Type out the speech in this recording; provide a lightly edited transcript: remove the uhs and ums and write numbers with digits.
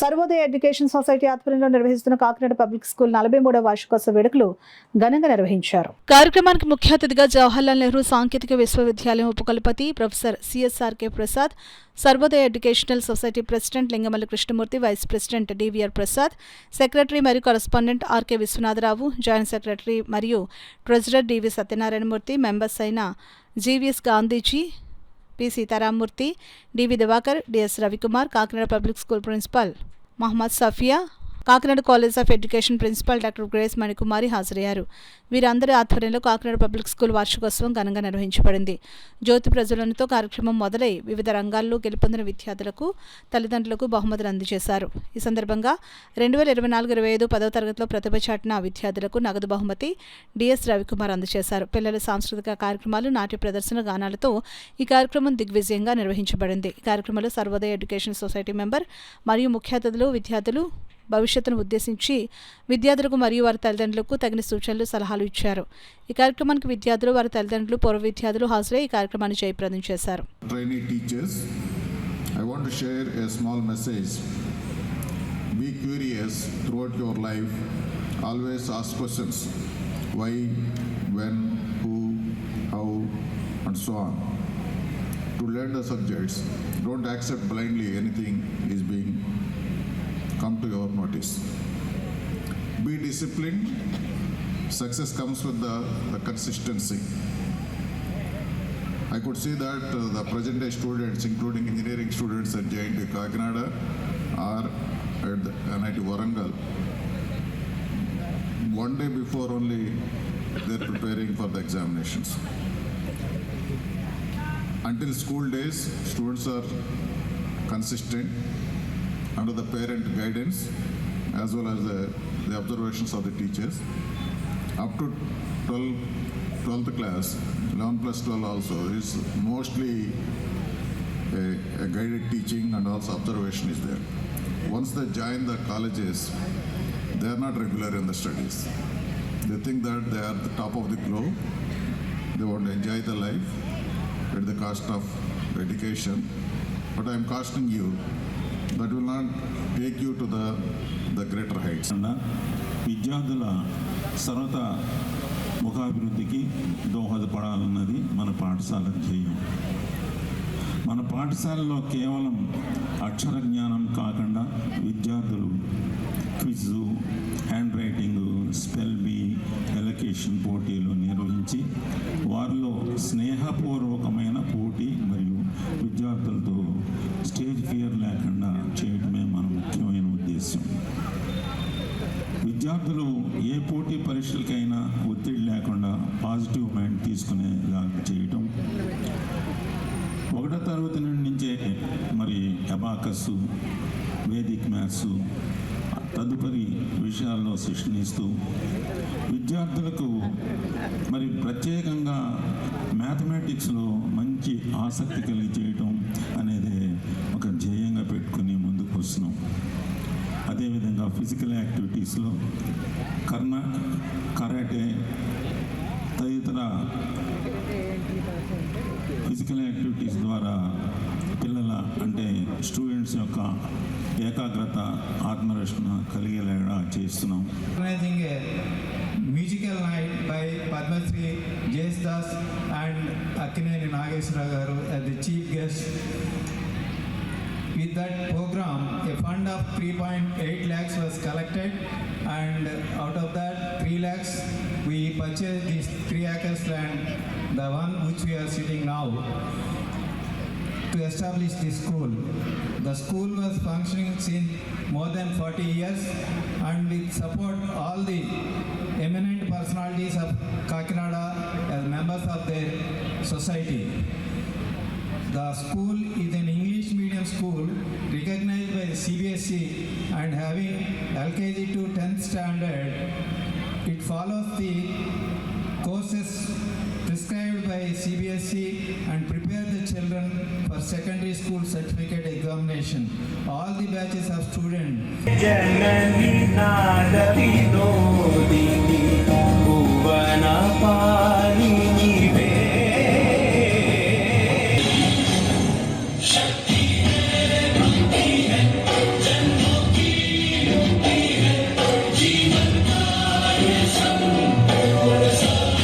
Sarvodaya education society ఆధ్వర్యంలో నిర్వహిస్తున్న Kakinada public school 43వ వార్షికోత్సవ వేడుకలు ఘనంగా నిర్వహించారు. కార్యక్రమానికి ముఖ్య అతిథిగా జవహర్లాల్ నెహ్రూ సాంకేతిక విశ్వవిద్యాలయం ఉపకులపతి professor CSRK Prasad, Sarvodaya educational society president Lingamalli Krishnamurthy, vice president DVR Prasad, secretary మరియు correspondent RK Viswanatharao, joint secretary మరియు ట్రెజరర్ డివి సత్యనారాయణమూర్తి, మెంబర్స్ అయిన GVS Gandhiji, P Seetharamurthy, DV Diwakar, DS Ravikumar, Kakinada public school principal Mohammed Safia, Kakinada college of education principal doctor Grace Manikumari హాజరయ్యారు. వీరందరి ఆధ్వర్యంలో కాకినాడ పబ్లిక్ స్కూల్ వార్షికోత్సవం ఘనంగా నిర్వహించబడింది. జ్యోతి ప్రజ్వలనతో కార్యక్రమం మొదలై వివిధ రంగాల్లో గెలుపొందిన విద్యార్థులకు, తల్లిదండ్రులకు బహుమతులు అందజేశారు. ఈ సందర్భంగా 2024-25 10వ తరగతిలో ప్రతిభ చాటిన విద్యార్థులకు నగదు బహుమతి డిఎస్ రవికుమార్ అందజేశారు. పిల్లల సాంస్కృతిక కార్యక్రమాలు, నాట్య ప్రదర్శన, గానాలతో ఈ కార్యక్రమం దిగ్విజయంగా నిర్వహించబడింది. ఈ కార్యక్రమంలో సర్వోదయ ఎడ్యుకేషన్ సొసైటీ మెంబర్ మరియు ముఖ్య అతిథులు విద్యార్థులు భవిష్యత్తును ఉద్దేశించి విద్యార్థులకు మరియు వారి తల్లిదండ్రులకు తగిన సూచనలు, సలహాలు ఇచ్చారు. ఈ కార్యక్రమానికి విద్యార్థులు, వారి తల్లిదండ్రులు, పూర్వ విద్యార్థులు హాజరై ఈ కార్యక్రమాన్ని జయప్రదం చేశారు. I want to share a small message. Be curious throughout your life. Always ask questions. Why, when, who, how, and so on. To learn the subjects, don't accept blindly anything is being come to your notice. Be disciplined. Success comes with the consistency. I could see that the present day students, including engineering students at JNT Kakinada or at the NIT Warangal, one day before only they're preparing for the examinations. Until school days, students are consistent under the parent guidance as well as the observations of the teachers. Up to 12th class, 11 plus 12 also is mostly a guided teaching and also observation is there. Once they join the colleges, they are not regular in the studies. They think that they are the top of the globe. They want to enjoy the life at the cost of education. But I am cautioning you that will not take you to the greater heights. విద్యార్థుల సర్వత ముఖాభివృద్ధికి దోహదపడాలన్నది మన పాఠశాల ధ్యేయం. మన పాఠశాలలో కేవలం అక్షర జ్ఞానం కాకుండా విద్యార్థులు quiz, hand writing, spell be, allocation పోటీలు నిర్వహించి వారిలో స్నేహపూర్వకమైన పోటీ మరియు విద్యార్థులతో స్టేజ్ ఫియర్ లేకుండా చేయడమే మన ముఖ్యమైన ఉద్దేశం. విద్యార్థులు ఏ పోటీ పరీక్షలకైనా ఒత్తిడి లేకుండా పాజిటివ్ మైండ్ తీసుకునేలా చేయటం, 1వ తరగతి నుంచే మరి అబాకస్, వేదిక్ మ్యాథ్స్ తదుపరి విషయాల్లో శిక్షణ ఇస్తూ విద్యార్థులకు మరి ప్రత్యేకంగా మ్యాథమెటిక్స్లో మంచి ఆసక్తి కలిగి చేయటం అనేది ఒక ధ్యేయంగా పెట్టుకుని ముందుకు వస్తున్నాం. అదేవిధంగా ఫిజికల్ యాక్టివిటీస్లో కరాటే తదితర ఫిజికల్ యాక్టివిటీస్ ద్వారా పిల్లల అంటే స్టూడెంట్స్ యొక్క ఏకాగ్రత, ఆత్మరక్షణ కలిగేలాగా చేస్తున్నాం. Musical night by Padmashri Yesudas and Akkineni Nageswararao గారు as the chief guest. With that program, a fund of 3.8 lakhs was collected, and out of that 3 lakhs, we purchased this 3 acres land, the one which we are sitting now, to establish this school. The school was functioning since more than 40 years, and with support all the eminent personalities of Kakinada as members of their society. The school is an English medium school recognized by the CBSE and having LKG to 10th standard. It follows the courses prescribed by CBSE and prepare the children for secondary school certificate examination. All the batches of students. Janani Nadavino Dini Bhuvana Pa